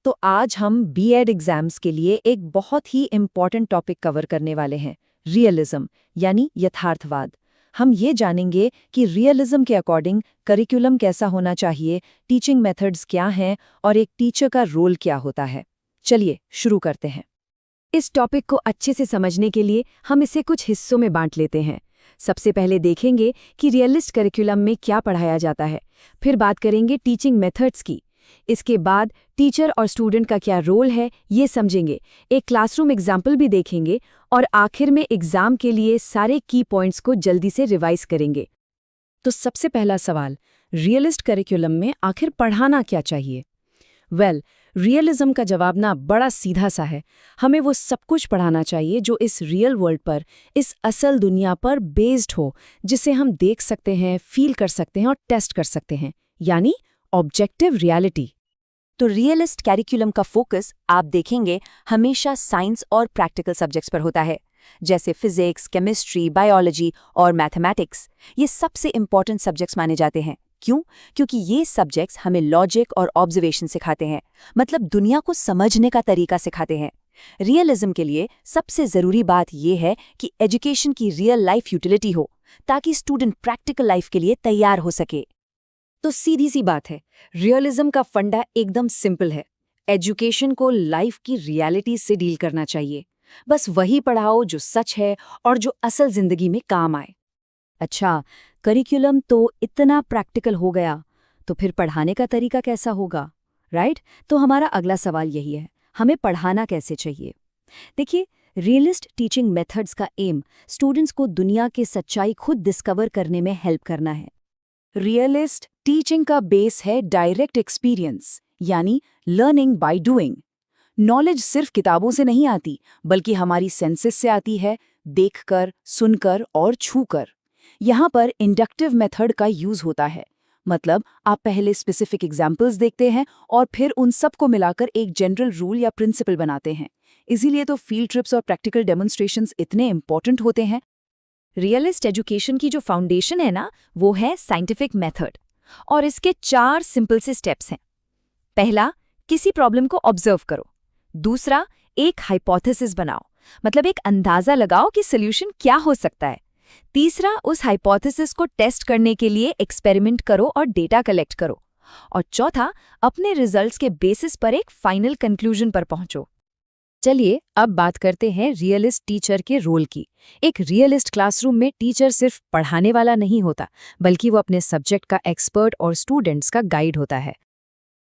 तो आज हम बीएड एग्जाम्स के लिए एक बहुत ही इम्पॉर्टेंट टॉपिक कवर करने वाले हैं, रियलिज्म यानी यथार्थवाद। हम ये जानेंगे कि रियलिज्म के अकॉर्डिंग करिकुलम कैसा होना चाहिए, टीचिंग मेथड्स क्या हैं और एक टीचर का रोल क्या होता है। चलिए शुरू करते हैं। इस टॉपिक को अच्छे से समझने के लिए हम इसे कुछ हिस्सों में बांट लेते हैं। सबसे पहले देखेंगे कि रियलिस्ट करिकुलम में क्या पढ़ाया जाता है, फिर बात करेंगे टीचिंग मेथड्स की। इसके बाद टीचर और स्टूडेंट का क्या रोल है ये समझेंगे, एक क्लासरूम एग्जाम्पल भी देखेंगे और आखिर में एग्जाम के लिए सारे की पॉइंट्स को जल्दी से रिवाइज करेंगे। तो सबसे पहला सवाल, रियलिस्ट करिकुलम में आखिर पढ़ाना क्या चाहिए? रियलिज्म का जवाब ना बड़ा सीधा सा है। हमें वो सब कुछ पढ़ाना चाहिए जो इस रियल वर्ल्ड पर, इस असल दुनिया पर बेस्ड हो, जिसे हम देख सकते हैं, फील कर सकते हैं और टेस्ट कर सकते हैं, यानी ऑब्जेक्टिव रियलिटी। तो रियलिस्ट कैरिकुलम का फोकस आप देखेंगे हमेशा साइंस और प्रैक्टिकल सब्जेक्ट्स पर होता है, जैसे फिजिक्स, केमिस्ट्री, बायोलॉजी और मैथमेटिक्स। ये सबसे इम्पॉर्टेंट सब्जेक्ट्स माने जाते हैं। क्यों? क्योंकि ये सब्जेक्ट्स हमें लॉजिक और ऑब्जर्वेशन सिखाते हैं, मतलब दुनिया को समझने का तरीका सिखाते हैं। रियलिज्म के लिए सबसे ज़रूरी बात यह है कि एजुकेशन की रियल लाइफ यूटिलिटी हो, ताकि स्टूडेंट प्रैक्टिकल लाइफ के लिए तैयार हो सके। तो सीधी सी बात है, रियलिज्म का फंडा एकदम सिंपल है। एजुकेशन को लाइफ की रियलिटी से डील करना चाहिए। बस वही पढ़ाओ जो सच है और जो असल जिंदगी में काम आए। अच्छा, करिकुलम तो इतना प्रैक्टिकल हो गया, तो फिर पढ़ाने का तरीका कैसा होगा, राइट? तो हमारा अगला सवाल यही है, हमें पढ़ाना कैसे चाहिए? देखिए, रियलिस्ट टीचिंग मेथड्स का एम स्टूडेंट्स को दुनिया की सच्चाई खुद डिस्कवर करने में हेल्प करना है। रियलिस्ट टीचिंग का बेस है डायरेक्ट एक्सपीरियंस, यानी लर्निंग बाय डूइंग। नॉलेज सिर्फ किताबों से नहीं आती, बल्कि हमारी सेंसेस से आती है, देखकर, सुनकर और छूकर। यहाँ पर इंडक्टिव मेथड का यूज होता है, मतलब आप पहले स्पेसिफिक एग्जाम्पल्स देखते हैं और फिर उन सब को मिलाकर एक जनरल रूल या प्रिंसिपल बनाते हैं। इसीलिए तो फील्ड ट्रिप्स और प्रैक्टिकल डेमोन्स्ट्रेशंस इतने इंपॉर्टेंट होते हैं। रियलिस्ट एजुकेशन की जो फाउंडेशन है ना, वो है साइंटिफिक मेथड, और इसके 4 सिंपल से स्टेप्स हैं। पहला, किसी प्रॉब्लम को ऑब्जर्व करो। दूसरा, एक हाइपोथेसिस बनाओ, मतलब एक अंदाजा लगाओ कि सॉल्यूशन क्या हो सकता है। तीसरा, उस हाइपोथेसिस को टेस्ट करने के लिए एक्सपेरिमेंट करो और डेटा कलेक्ट करो। और चौथा, अपने रिजल्ट्स के बेसिस पर एक फाइनल कंक्लूजन पर पहुंचो। चलिए अब बात करते हैं रियलिस्ट टीचर के रोल की। एक रियलिस्ट क्लासरूम में टीचर सिर्फ पढ़ाने वाला नहीं होता, बल्कि वो अपने सब्जेक्ट का एक्सपर्ट और स्टूडेंट्स का गाइड होता है।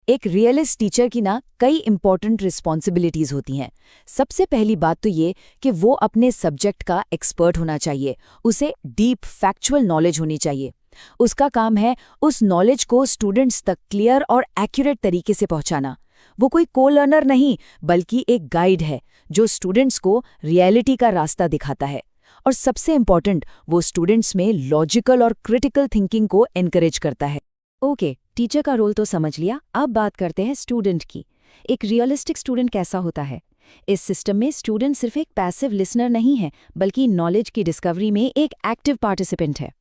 एक रियलिस्ट टीचर की ना कई इंपॉर्टेंट रिस्पॉन्सिबिलिटीज होती हैं। सबसे पहली बात तो ये कि वो अपने सब्जेक्ट का एक्सपर्ट होना चाहिए, उसे डीप फैक्चुअल नॉलेज होनी चाहिए। उसका काम है उस नॉलेज को स्टूडेंट्स तक क्लियर और एक्यूरेट तरीके से पहुंचाना। वो कोई को लर्नर नहीं, बल्कि एक गाइड है जो स्टूडेंट्स को रियलिटी का रास्ता दिखाता है। और सबसे इम्पॉर्टेंट, वो स्टूडेंट्स में लॉजिकल और क्रिटिकल थिंकिंग को एनकरेज करता है। ओके, टीचर का रोल तो समझ लिया, अब बात करते हैं स्टूडेंट की। एक रियलिस्टिक स्टूडेंट कैसा होता है? इस सिस्टम में स्टूडेंट सिर्फ एक पैसिव लिसनर नहीं है, बल्कि नॉलेज की डिस्कवरी में एक एक्टिव पार्टिसिपेंट है।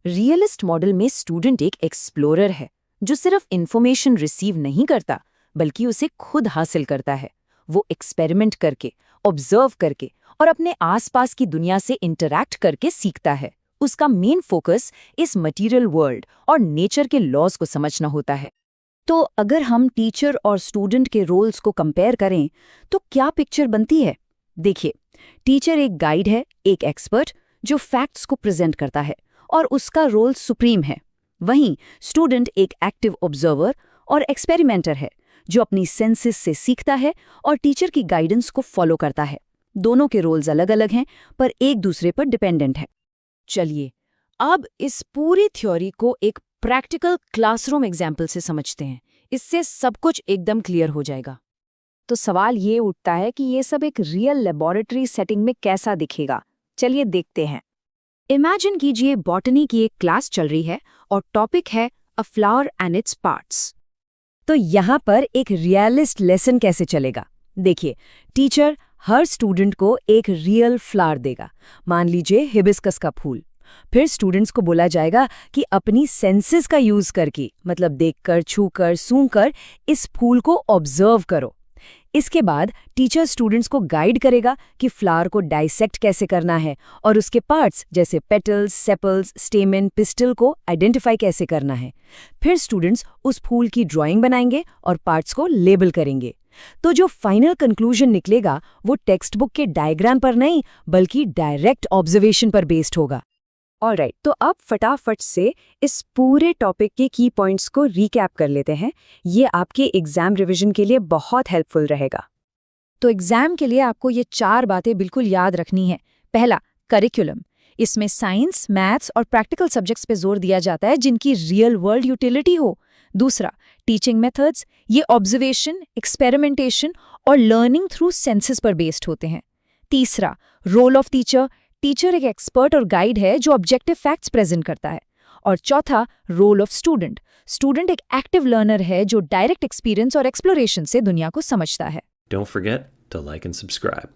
रियलिस्ट मॉडल में स्टूडेंट एक एक्सप्लोरर है, जो सिर्फ इन्फॉर्मेशन रिसीव नहीं करता, बल्कि उसे खुद हासिल करता है। वो एक्सपेरिमेंट करके, ऑब्जर्व करके और अपने आसपास की दुनिया से इंटरैक्ट करके सीखता है। उसका मेन फोकस इस मटेरियल वर्ल्ड और नेचर के लॉज को समझना होता है। तो अगर हम टीचर और स्टूडेंट के रोल्स को कंपेयर करें, तो क्या पिक्चर बनती है? देखिए, टीचर एक गाइड है, एक एक्सपर्ट जो फैक्ट्स को प्रेजेंट करता है और उसका रोल सुप्रीम है। वहीं स्टूडेंट एक एक्टिव ऑब्जर्वर और एक्सपेरिमेंटर है, जो अपनी सेंसेस से सीखता है और टीचर की गाइडेंस को फॉलो करता है। दोनों के रोल्स अलग अलग हैं, पर एक दूसरे पर डिपेंडेंट है। चलिए अब इस पूरी थ्योरी को एक प्रैक्टिकल क्लासरूम एग्जाम्पल से समझते हैं। इससे सब कुछ एकदम क्लियर हो जाएगा। तो सवाल ये उठता है कि ये सब एक रियल लेबोरेटरी सेटिंग में कैसा दिखेगा। चलिए देखते हैं। इमेजिन कीजिए बॉटनी की एक क्लास चल रही है और टॉपिक है अ फ्लावर एंड इट्स पार्ट्स। तो यहाँ पर एक रियलिस्ट लेसन कैसे चलेगा? देखिए, टीचर हर स्टूडेंट को एक रियल फ्लावर देगा, मान लीजिए हिबिस्कस का फूल, फिर स्टूडेंट्स को बोला जाएगा कि अपनी सेंसेस का यूज करके, मतलब देखकर, छूकर, सूंघकर इस फूल को ऑब्जर्व करो। इसके बाद टीचर स्टूडेंट्स को गाइड करेगा कि फ्लावर को डाइसेक्ट कैसे करना है और उसके पार्ट्स जैसे पेटल्स, सेपल्स, स्टेमन, पिस्टल को आइडेंटिफाई कैसे करना है। फिर स्टूडेंट्स उस फूल की ड्राइंग बनाएंगे और पार्ट्स को लेबल करेंगे। तो जो फाइनल कंक्लूजन निकलेगा वो टेक्स्ट बुक के डायग्राम पर नहीं बल्कि डायरेक्ट ऑब्जर्वेशन पर बेस्ड होगा। ऑलराइट, तो अब फटाफट से इस पूरे टॉपिक के की पॉइंट्स को रीकैप कर लेते हैं। ये आपके एग्जाम रिवीजन के लिए बहुत हेल्पफुल रहेगा। तो एग्जाम के लिए आपको ये 4 बातें बिल्कुल याद रखनी है। पहला, करिकुलम। इसमें साइंस, मैथ्स और प्रैक्टिकल सब्जेक्ट्स पे जोर दिया जाता है जिनकी रियल वर्ल्ड यूटिलिटी हो। दूसरा, टीचिंग मेथड्स। ये ऑब्जर्वेशन, एक्सपेरिमेंटेशन और लर्निंग थ्रू सेंसेस पर बेस्ड होते हैं। तीसरा, रोल ऑफ टीचर। टीचर एक एक्सपर्ट और गाइड है जो ऑब्जेक्टिव फैक्ट्स प्रेजेंट करता है। और चौथा, रोल ऑफ स्टूडेंट। स्टूडेंट एक एक्टिव लर्नर है जो डायरेक्ट एक्सपीरियंस और एक्सप्लोरेशन से दुनिया को समझता है। Don't forget to like and subscribe.